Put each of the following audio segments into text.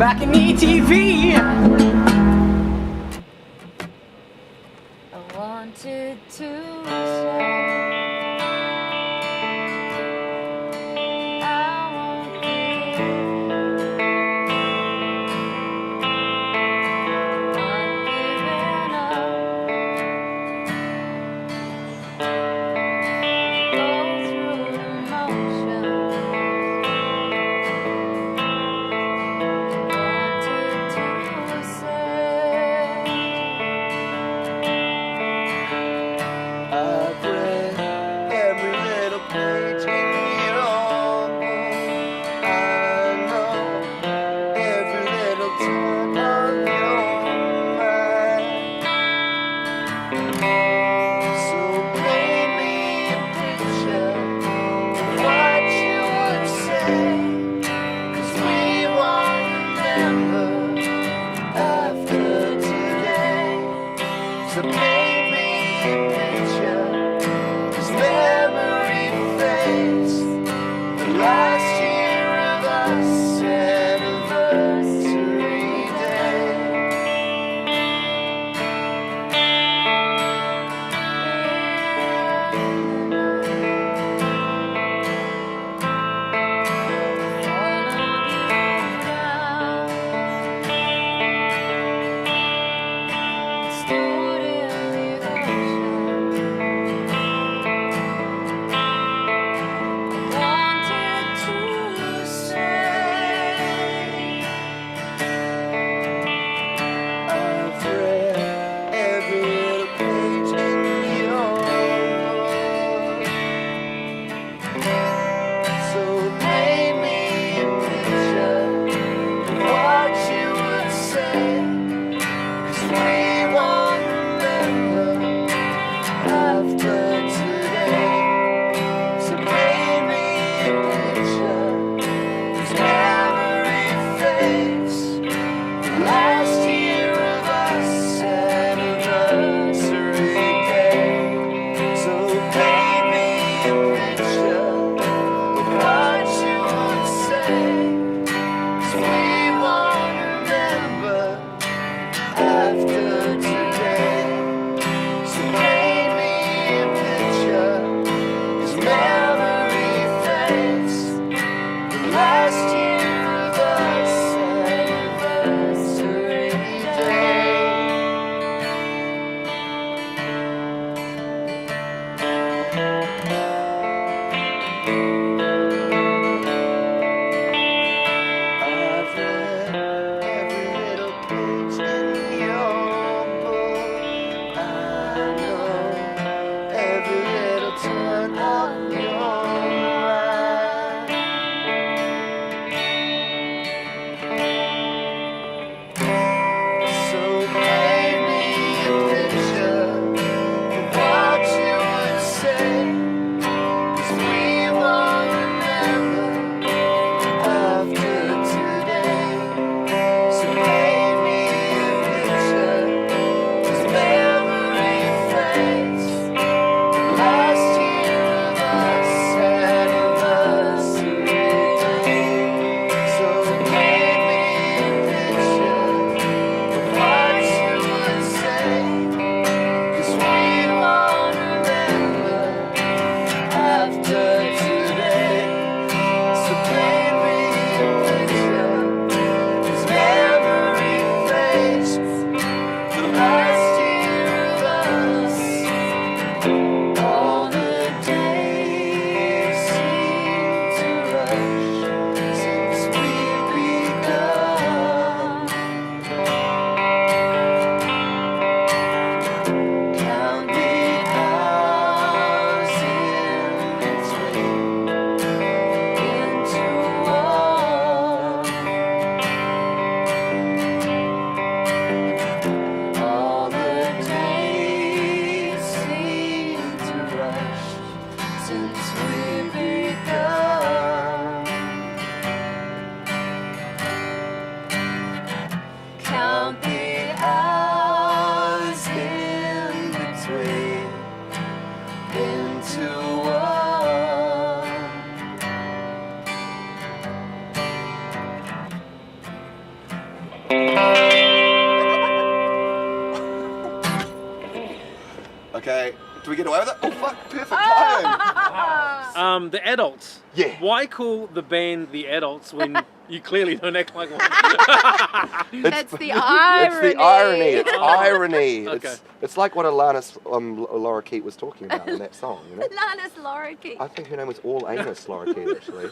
BalconyTV. I wanted to say I won't give not giving up. Go through the motions. I've read every little page in your book. I know every little turn of your mind. So paint me a picture of what you would say, 'cause we won't remember after today. So paint me a picture. Memory fades. The last year of us anniversary day. Stood in the ocean. Wanted to say I've read every little page in your book. So paint me a picture of what you would say, 'cause we won't remember after today. So paint me a picture, 'cause memory fades. The last year of us anniversary day. So paint me a picture of what you would say, 'cause we won't remember after today. So paint me a picture, 'cause memory fades. The last year of us anniversary day. I've read every little page in your book. I know every little turn of your mind. So paint me a picture of what you would say, 'cause we won't remember after today. So paint me a picture, 'cause memory fades. The last year of us anniversary day. So paint me a picture of what you would say, 'cause we won't remember after today. So paint me a picture, 'cause memory fades. The last year of us, all the days seem to rush since we've begun. Count the hours in between into one. All the days seem to rush since we've begun. Count the hours in between into one. we get away with it? Oh fuck, perfect timing. The adults. Yeah. Why call the band the adults when you clearly don't act like one? That's the irony. It's the irony. It's Oh. irony. Okay. It's like what Alanis Laura Keat was talking about in that song, you know? Lannis Lorikeet. I think her name was All Anus Laura Keat, actually.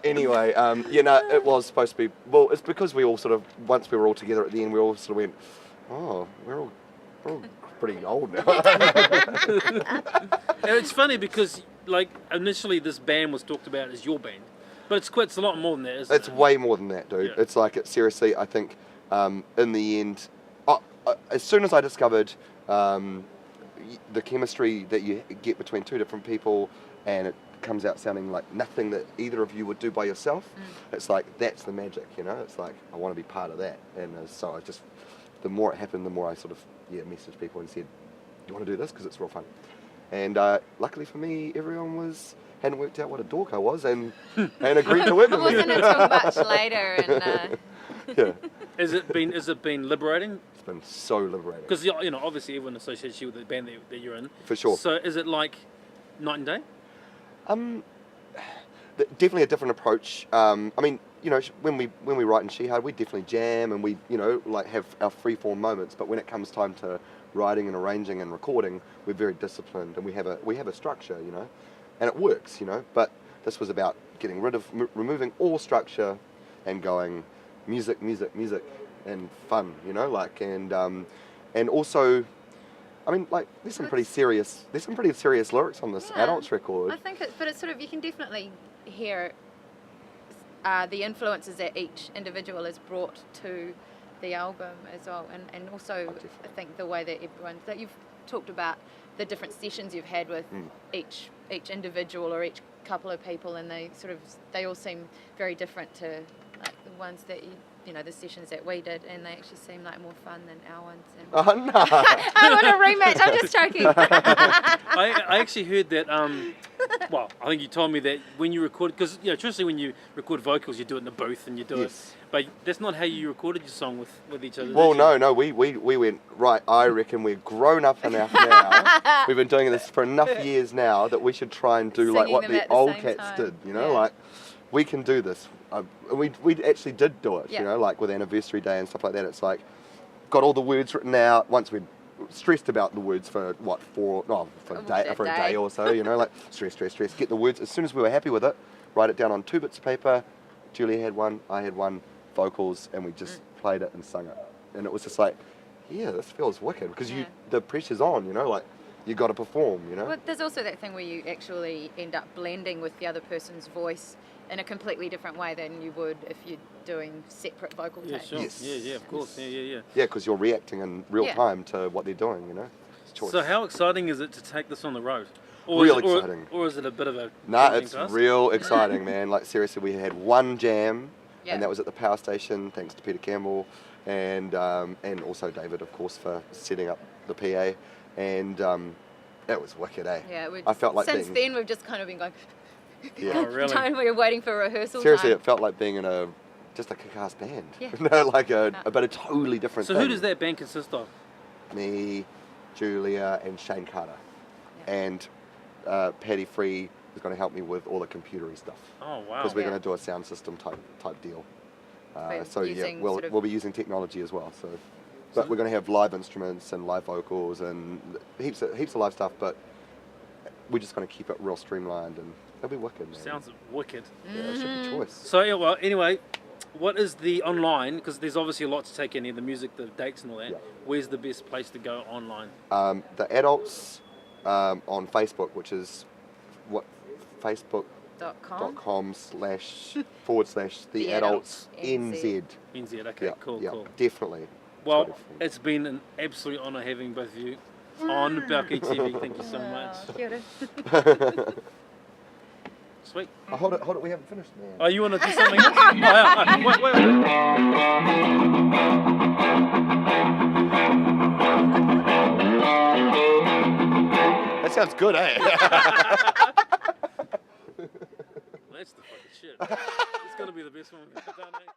Anyway, it was supposed to be. Well, it's because we all sort of once we were all together at the end, we all sort of went, oh, we're all pretty old now. And it's funny because like initially this band was talked about as your band, but it's a lot more than that, isn't It's it? way more than that, dude. Yeah. It's like, seriously, I think in the end, as soon as I discovered the chemistry that you get between two different people and it comes out sounding like nothing that either of you would do by yourself, it's like, that's the magic, you know? It's like, I want to be part of that. And so I just, the more it happened, the more I sort of, messaged people and said, you want to do this? Because it's real fun. And luckily for me, everyone hadn't worked out what a dork I was and agreed to work with me. Wasn't until much later, and Yeah, Has it been liberating? it's been so liberating. Because obviously everyone associates you with the band that you're in. For sure. So is it like night and day? Definitely a different approach. I mean, when we write in Shihad, we definitely jam and we, like have our free-form moments. But when it comes time to writing and arranging and recording, we're very disciplined and we have a structure, and it works, But this was about getting rid of, removing all structure and going music, music, music, and fun, and also. I mean, like, there's some pretty serious lyrics on this adults record. I think but it's sort of, you can definitely hear the influences that each individual has brought to the album as well, and also I think the way that that you've talked about the different sessions you've had with each individual or each couple of people, and they all seem very different to like the ones that the sessions that we did, and they actually seem like more fun than our ones. And Oh no! I want a rematch. I'm just joking. I actually heard that. Well, I think you told me that when you record, because traditionally when you record vocals, you do it in a booth and you do it. But that's not how you recorded your song with each other. Well, did you? no, we went right. I reckon we're grown up enough now. We've been doing this for enough years now that we should try and do like Singing what them the at the old same cats time. did. Like we can do this. We actually did do it. Yeah. Like with Anniversary Day and stuff like that. It's like got all the words written out. Once we'd stressed about the words for a day or so. Like stress. Get the words as soon as we were happy with it. Write it down on 2 bits of paper. Julia had one. I had one. Vocals, and we just played it and sung it, and it was just like, this feels wicked because the pressure's on, like you got to perform, Well, there's also that thing where you actually end up blending with the other person's voice in a completely different way than you would if you're doing separate vocal takes. Sure. Yes. Yeah, of course. Yeah. Yeah, because you're reacting in real time to what they're doing, It's choice. So how exciting is it to take this on the road? Exciting. Or is it a bit of a... Nah, it's real exciting, man. Like seriously, we had one jam. Yeah. And that was at the power station, thanks to Peter Campbell, and also David, of course, for setting up the PA, and that was wicked, eh? Yeah, I felt like since then we've just kind of been going. Yeah. Oh, really? Time we were waiting for rehearsal. Seriously, time. it felt like being in just a kick-ass band. Yeah. Like but a totally different So thing. who does that band consist of? Me, Julia, and Shane Carter, and Paddy Free is going to help me with all the computery stuff. Oh wow! Because we're going to do a sound system type deal. So using we'll be using technology as well. But we're going to have live instruments and live vocals and heaps of live stuff. But we're just going to keep it real streamlined, and it'll be wicked, man. Sounds wicked. Yeah, it should be choice. So anyway, what is the online? Because there's obviously a lot to take in here, the music, the dates, and all that. Yeah. Where's the best place to go online? The adults on Facebook, which is facebook.com//the adults NZ. NZ. Okay, cool. Definitely. Well, it's been an absolute honour having both of you on BalconyTV. Thank you so much. Kia ora. Sweet. Oh, hold it, we haven't finished, man. Oh, you want to do something else? Wait. That sounds good, eh? That's the fucking shit. It's going to be the best one we've ever done, eh?